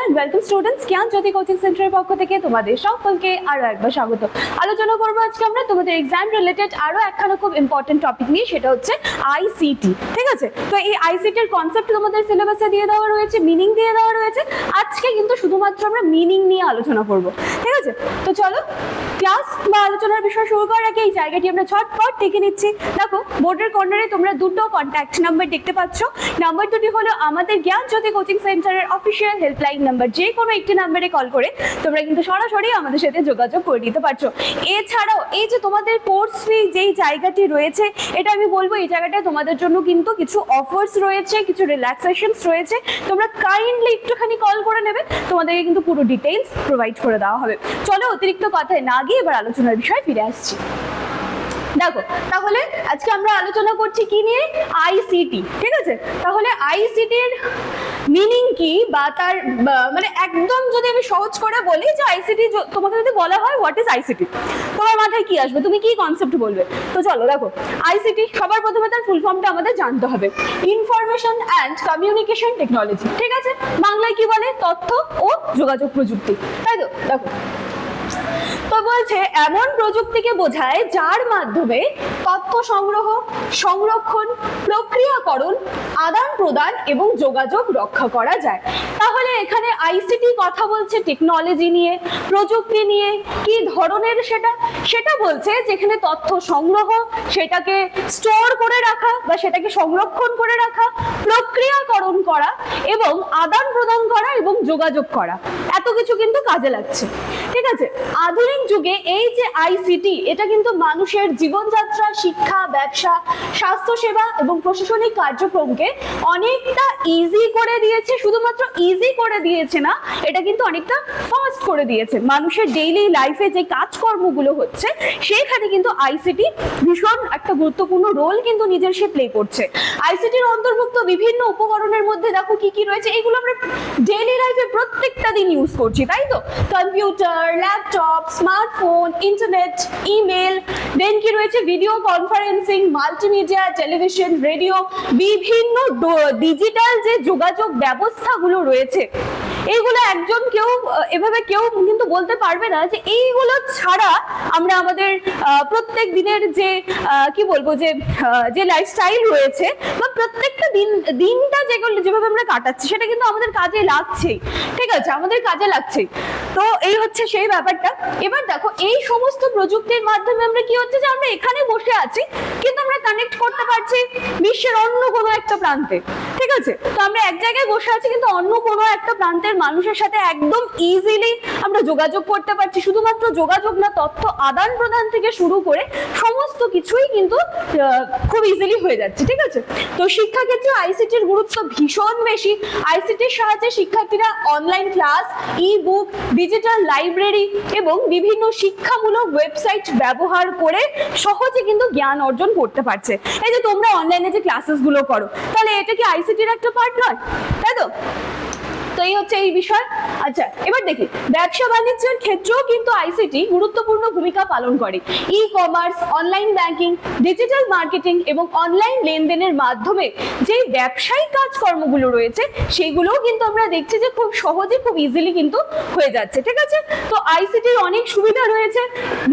And welcome students, জ্ঞান জ্যোতি coaching সেন্টারের পক্ষ থেকে তোমাদের সকলকে আরো একবার স্বাগত। আলোচনা করবো আজকে আমরা তোমাদের এক্সাম রিলেটেড আরো একখানা খুব ইম্পর্টেন্ট টপিক নিয়ে, সেটা হচ্ছে আইসিটি। ঠিক আছে, তো এই আইসিটির কনসেপ্ট তোমাদের সিলেবাসে দিয়ে দেওয়া রয়েছে, মিনিং দিয়ে দেওয়া রয়েছে। আজকে কিন্তু শুধুমাত্র আমরা মিনিং নিয়ে আলোচনা করব। ঠিক আছে, তো চলো ক্লাস বা আলোচনার বিষয় শুরু করার আগে এই জায়গাটি আমরা ঝটপট দেখে নিচ্ছি। দেখো বোর্ডের কর্নারে তোমরা দুটো কন্ট্যাক্ট নাম্বার দেখতে পাচ্ছ। নাম্বার দুটি হলো আমাদের জ্ঞান জ্যোতি কোচিং সেন্টারের অফিসিয়াল হেল্পলাইন নাম্বার। যে কোনো একটি নাম্বারে কল করে তোমরা কিন্তু সরাসরি আমাদের সাথে যোগাযোগ করে নিতে পারছো। এছাড়াও এই যে তোমাদের কোর্স ফি যেই জায়গাটি রয়েছে, এটা আমি বলবো এই জায়গাটায় তোমাদের জন্য কিন্তু কিছু অফার্স রয়েছে, কিছু রিল্যাক্সেশনস রয়েছে। তোমরা কাইন্ডলি একটুখানি কল করে নেবে, তোমাদেরকে কিন্তু পুরো ডিটেইলস প্রোভাইড করে দেওয়া হবে। চলো অতিরিক্ত কথায় না গিয়ে এবার আলোচনার বিষয়ে ফিরে আসছি। দেখো তাহলে আজকে আমরা আলোচনা করছি কি নিয়ে? আইসিটি। ঠিক আছে, তাহলে আইসিটির মিনিং কি বা তার মানে একদম যদি আমি সহজ করে বলি যে আইসিটি, তোমাকে যদি বলা হয় হোয়াট ইজ আইসিটি, তোমার মাথায় কি আসবে, তুমি কি কনসেপ্ট বলবে? তো চলো দেখো, আইসিটি সবার প্রথমে তার ফুল ফর্মটা আমাদের জানতে হবে, ইনফরমেশন অ্যান্ড কমিউনিকেশন টেকনোলজি। ঠিক আছে, বাংলায় কি বলে? তথ্য ও যোগাযোগ প্রযুক্তি, তাই তো? দেখো তো বলছে এমন প্রযুক্তিকে বোঝায় যার মাধ্যমে তথ্য সংগ্রহ, সংরক্ষণ, প্রক্রিয়াকরণ, আদান প্রদান এবং যোগাযোগ রক্ষা করা যায়। তাহলে এখানে আইসিটি কথা বলছে টেকনোলজি নিয়ে, প্রযুক্তি নিয়ে। কি ধরনের সেটা বলছে যেখানে তথ্য সংগ্রহ, সেটাকে স্টোর করে রাখা বা সেটাকে সংরক্ষণ করে রাখা, প্রক্রিয়াকরণ করা এবং আদান প্রদান করা এবং যোগাযোগ করা, এত কিছু কিন্তু কাজে লাগছে। ঠিক আছে, আধুনিক যুগে এই যে আইসিটি, এটা কিন্তু মানুষের জীবনযাত্রা, শিক্ষা, ব্যবসা, স্বাস্থ্যসেবা এবং প্রশাসনিক কার্যক্রমকে অনেকটা ইজি করে দিয়েছে। শুধুমাত্র ইজি করে দিয়েছে না, এটা কিন্তু অনেকটা ফাস্ট করে দিয়েছে। মানুষের ডেইলি লাইফে যে কাজকর্মগুলো হচ্ছে সেখানে কিন্তু আইসিটি ভীষণ একটা গুরুত্বপূর্ণ রোল কিন্তু নিজের সে প্লে করছে। আইসিটির অন্তর্ভুক্ত বিভিন্ন উপকরণের মধ্যে দেখো কি কি রয়েছে, এগুলো আমরা ডেইলি লাইফে প্রত্যেকটা দিন ইউজ করছি, তাই তো? Computer, laptop, smartphone, internet, email, then কি রয়েছে? Video conferencing, multimedia, television, radio, বিভিন্ন ডিজিটাল যে যোগাযোগ ব্যবস্থাগুলো রয়েছে, এইগুলো এভাবে কেউ কিন্তু বলতে পারবে না যে এইগুলো ছাড়া আমরা আমাদের প্রত্যেক দিনের যে কি বলবো যে লাইফস্টাইল রয়েছে বা প্রত্যেকটা দিনটা যেভাবে আমরা কাটাচ্ছি সেটা কিন্তু আমাদের কাজে লাগছেই। ঠিক আছে, আমাদের কাজে লাগছেই। তো এই হচ্ছে সেই ব্যাপারটা। এবার দেখো এই সমস্ত প্রযুক্তির মাধ্যমে আমরা কি হচ্ছে যে আমরা এখানে বসে আছি কিন্তু আমরা কানেক্ট করতে পারছি বিশ্বের অন্য কোনো একটা প্রান্তে। ঠিক আছে, তো আমরা এক জায়গায় বসে আছি কিন্তু অন্য কোনো একটা প্রান্তের মানুষের সাথে একদম ইজিলি আমরা যোগাযোগ করতে পারছি। শুধুমাত্র যোগাযোগ না, তথ্য আদান প্রদান থেকে শুরু করে সমস্ত কিছুই কিন্তু খুব ইজিলি হয়ে যাচ্ছে। ঠিক আছে, তো শিক্ষাক্ষেত্রে আইসিটির গুরুত্ব ভীষণ বেশি। আইসিটির সাহায্যে শিক্ষার্থীরা অনলাইন ক্লাস, ই বুক, ডিজিটাল লাইব্রেরি এবং বিভিন্ন শিক্ষামূলক ওয়েবসাইট ব্যবহার করে সহজে কিন্তু জ্ঞান অর্জন করতে পারছে। এই যে তোমরা অনলাইনে যে ক্লাসেস গুলো করো, তাহলে এটা কি আইসিটির একটা পার্ট নয়? তাই তো? তো এই হচ্ছে এই বিষয়। আচ্ছা, এবার দেখি ব্যবসা বাণিজ্যের ক্ষেত্রেও কিন্তু আইসিটি গুরুত্বপূর্ণ ভূমিকা পালন করে। E commerce, online banking, digital marketing এবং অনলাইন লেনদেনের মাধ্যমে যে ব্যবসায়িক কাজকর্মগুলো রয়েছে সেগুলোও কিন্তু আমরা দেখছি যে খুব সহজে, খুব ইজিলি কিন্তু হয়ে যাচ্ছে। ঠিক আছে, তো আইসিটির অনেক সুবিধা রয়েছে,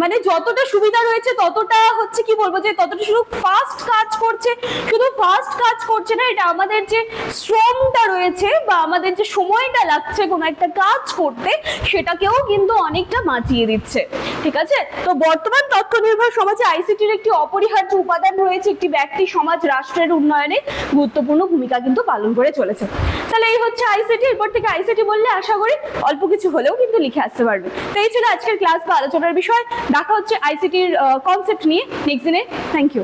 মানে যতটা সুবিধা রয়েছে ততটা হচ্ছে কি বলবো যে ততটা শুধু ফাস্ট কাজ করছে। শুধু ফাস্ট কাজ করছে না, এটা আমাদের যে শ্রমটা রয়েছে বা আমাদের যে সময়টা লাগছে কোনো একটা কাজ করতে, সেটাকেও কিন্তু অনেকটা বাঁচিয়ে দিচ্ছে। ঠিক আছে, তো বর্তমান তথ্য নির্ভর সমাজে আইসিটির একটি অপরিহার্য উপাদান রয়েছে। একটি ব্যক্তি, সমাজ, রাষ্ট্রের উন্নয়নে গুরুত্বপূর্ণ ভূমিকা কিন্তু পালন করে চলেছে। তাহলে এই হচ্ছে আইসিটি। এরপর থেকে আইসিটি বললে আশা করি অল্প কিছু হলেও কিন্তু লিখে আসতে পারবে। তো এই ছিল আজকের ক্লাস বা আলোচনার বিষয়। দেখা হচ্ছে আইসিটির কনসেপ্ট নিয়ে নেক্সট দিনে। Thank you.